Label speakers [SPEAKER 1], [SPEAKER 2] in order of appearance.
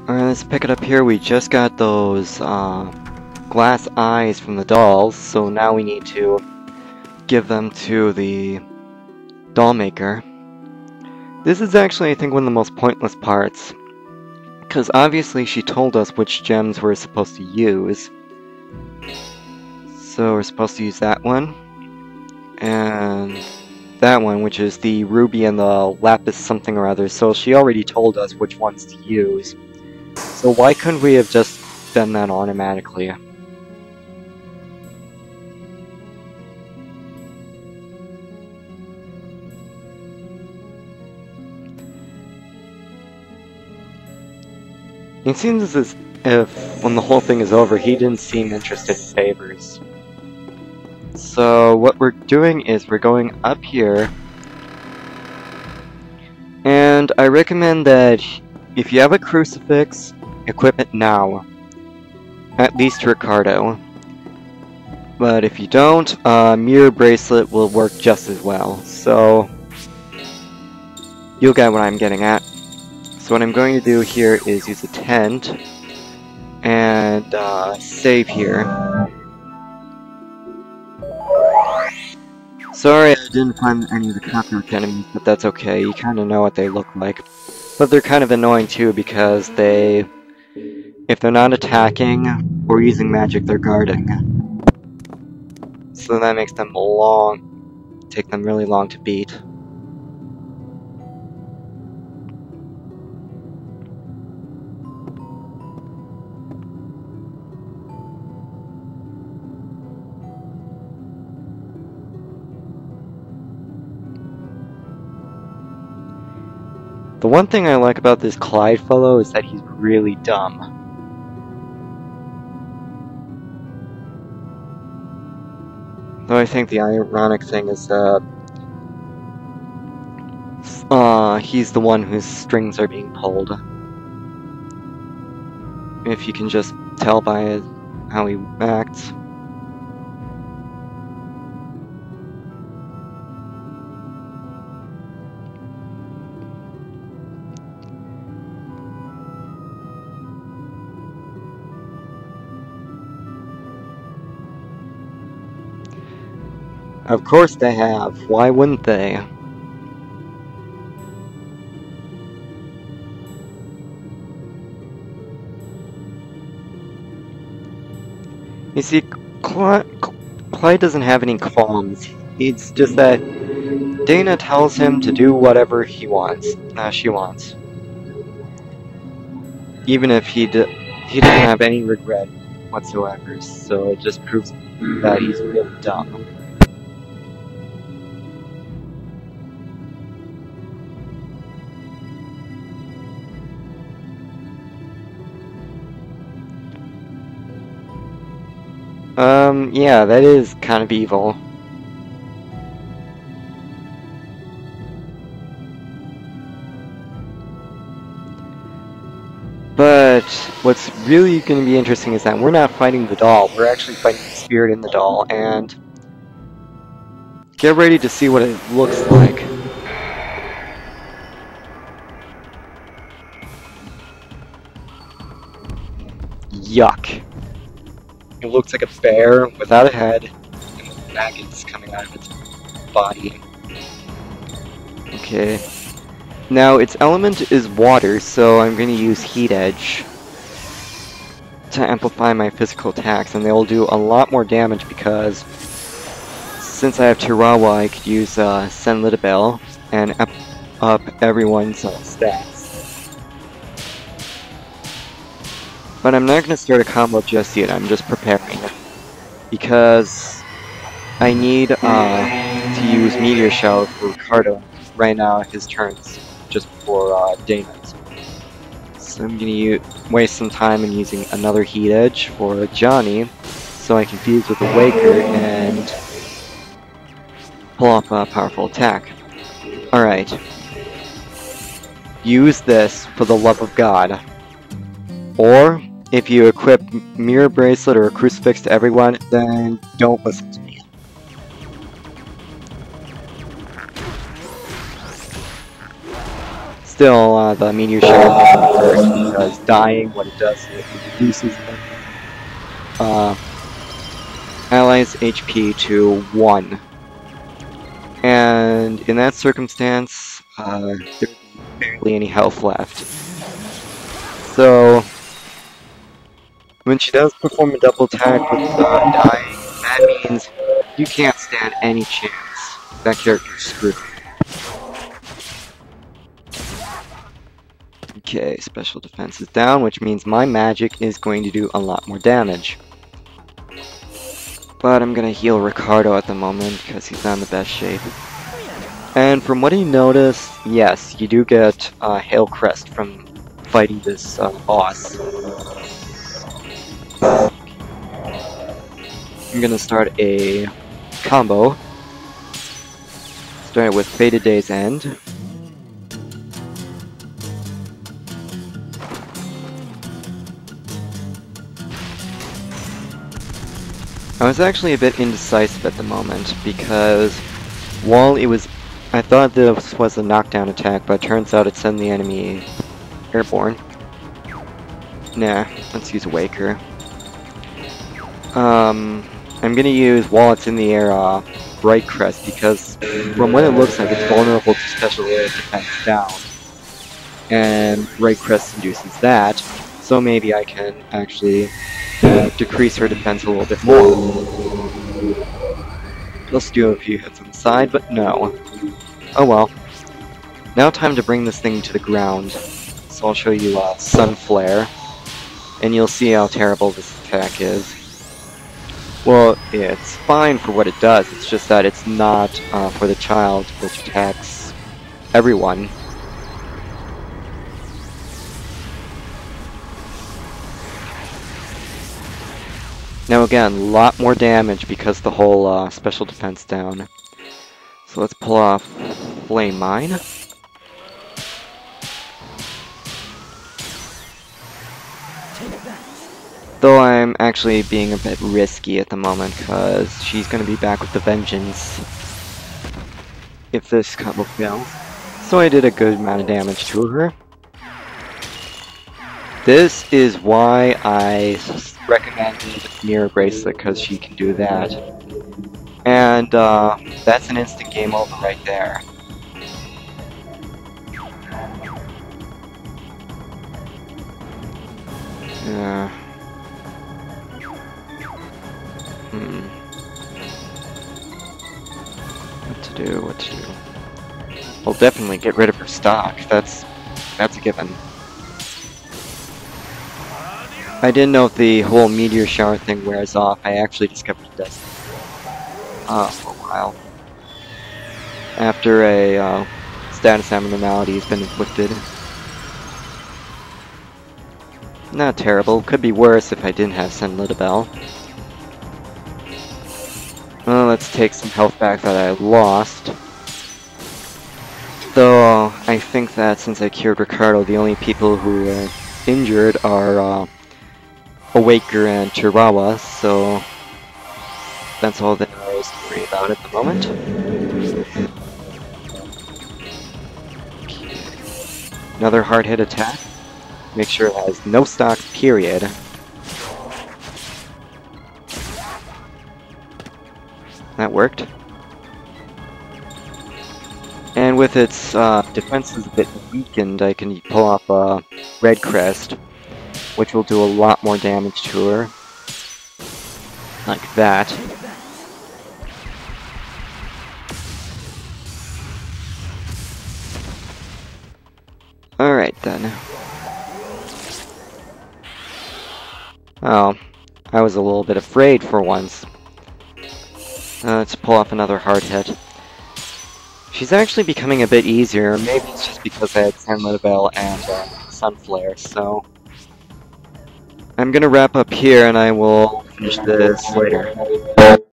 [SPEAKER 1] Alright, let's pick it up here. We just got those glass eyes from the dolls, so now we need to give them to the doll maker. This is actually, I think, one of the most pointless parts, because obviously she told us which gems we're supposed to use. So we're supposed to use that one, and that one, which is the ruby and the lapis something or other, so she already told us which ones to use. So why couldn't we have just done that automatically? It seems as if, when the whole thing is over, he didn't seem interested in favors. So what we're doing is we're going up here, and I recommend that if you have a crucifix, equip it now. At least Ricardo. But if you don't, mirror bracelet will work just as well. So you'll get what I'm getting at. So what I'm going to do here is use a tent and save here. Sorry I didn't find any of the cockroach enemies, but that's okay. You kind of know what they look like. But they're kind of annoying too because if they're not attacking or using magic, they're guarding. So that makes them take them really long to beat. The one thing I like about this Clyde fellow is that he's really dumb. Though I think the ironic thing is that he's the one whose strings are being pulled. If you can just tell by how he acts. Of course they have. Why wouldn't they? You see, Clyde doesn't have any qualms. It's just that Dana tells him to do whatever he wants. She wants. Even if he doesn't have any regret whatsoever. So it just proves that he's really dumb. Yeah, that is kind of evil. But what's really going to be interesting is that we're not fighting the doll, we're actually fighting the spirit in the doll, and get ready to see what it looks like. Yuck. It looks like a bear without a head, and with maggots coming out of its body. Okay. Now, its element is water, so I'm going to use Heat Edge to amplify my physical attacks, and they will do a lot more damage because since I have Tirawa, I could use Senlitabel and up everyone's stats. But I'm not going to start a combo just yet, I'm just preparing. Because I need to use Meteor Shower for Ricardo right now at his turns, just before Dana's. So I'm going to waste some time in using another Heat Edge for Johnny, so I can fuse with the Waker and pull off a powerful attack. Alright. Use this for the love of God. Or, if you equip Mirror Bracelet or a Crucifix to everyone, then don't listen to me. Still, the Meteor Shower first, because dying, what it does is it reduces allies' HP to 1. And in that circumstance, there's barely any health left. So, when she does perform a double attack with dying, that means you can't stand any chance. That character's screwed. Okay, special defense is down, which means my magic is going to do a lot more damage. But I'm gonna heal Ricardo at the moment, because he's not in the best shape. And from what you notice, yes, you do get Hail Crest from fighting this boss. I'm gonna start a combo. Start with Fated Day's End. I was actually a bit indecisive at the moment, because while I thought this was a knockdown attack, but it turns out it sent the enemy airborne. Nah, let's use Waker. I'm gonna use, while it's in the air, Bright Crest, because from what it looks like, it's vulnerable to special air defense down. And Bright Crest induces that, so maybe I can actually decrease her defense a little bit more. Let's do a few hits on the side, but no. Oh well. Now time to bring this thing to the ground. So I'll show you Sun Flare, and you'll see how terrible this attack is. Well, it's fine for what it does, it's just that it's not for the child, which attacks everyone. Now again, a lot more damage because the whole special defense down. So let's pull off Flame Mine. Though I'm actually being a bit risky at the moment because she's going to be back with the vengeance if this combo fails. So I did a good amount of damage to her. This is why I recommended Mirror Bracelet, because she can do that. And that's an instant game over right there. Yeah. What to do? We'll definitely get rid of her stock. That's a given. I didn't know if the whole meteor shower thing wears off. I actually discovered it does. For a while. After a status abnormality has been inflicted. Not terrible. Could be worse if I didn't have Send Lidabelle. Well, let's take some health back that I lost. Though, I think that since I cured Ricardo, the only people who are injured are Awaker and Chihuahua, so that's all there is to worry about at the moment. Another hard hit attack. Make sure it has no stock, period. That worked. And with its defenses a bit weakened, I can pull off a Red Crest, which will do a lot more damage to her. Like that. Alright then. Oh, I was a little bit afraid for once. Let's pull off another hard hit. She's actually becoming a bit easier. Maybe it's just because I had Send Lidabelle and Sunflare, so I'm gonna wrap up here and I will finish this later.